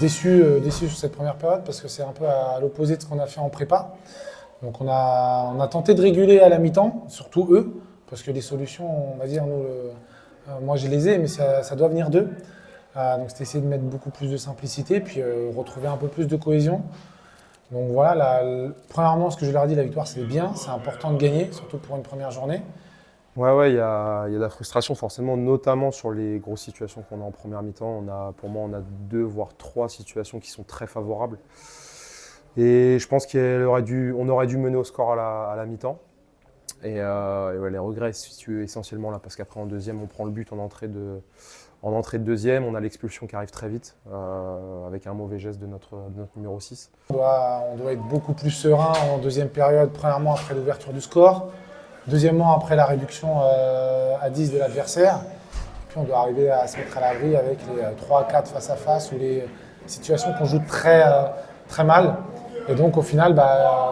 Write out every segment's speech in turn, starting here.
déçu sur cette première période parce que c'est un peu à l'opposé de ce qu'on a fait en prépa. Donc on a tenté de réguler à la mi-temps, surtout eux, parce que les solutions, on va dire, moi je les ai, mais ça doit venir d'eux. Donc c'était essayer de mettre beaucoup plus de simplicité, puis retrouver un peu plus de cohésion. Donc voilà, premièrement, ce que je leur ai dit, la victoire c'est bien, c'est important de gagner, surtout pour une première journée. Ouais, il y a de la frustration forcément, notamment sur les grosses situations qu'on a en première mi-temps. Pour moi, on a deux, voire trois situations qui sont très favorables. Et je pense on aurait dû mener au score à la mi-temps. Et ouais, les regrets se situent essentiellement là, parce qu'après en deuxième, on prend le but en entrée de deuxième, on a l'expulsion qui arrive très vite, avec un mauvais geste de notre numéro 6. On doit être beaucoup plus serein en deuxième période, premièrement après l'ouverture du score, deuxièmement après la réduction à 10 de l'adversaire. Puis on doit arriver à se mettre à l'abri avec les 3-4 face à face ou les situations qu'on joue très mal. Et donc au final,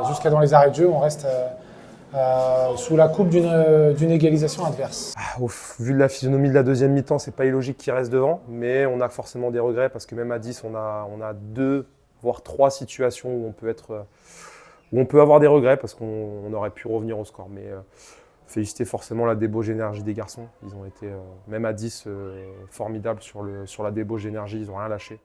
jusqu'à dans les arrêts de jeu, on reste sous la coupe d'une égalisation adverse. Vu de la physionomie de la deuxième mi-temps, c'est pas illogique qu'il reste devant, mais on a forcément des regrets parce que même à 10, on a deux, voire trois situations où on peut avoir des regrets parce qu'on aurait pu revenir au score. Mais féliciter forcément la débauche énergie des garçons. Ils ont été, même à 10, formidables sur la débauche d'énergie, ils n'ont rien lâché.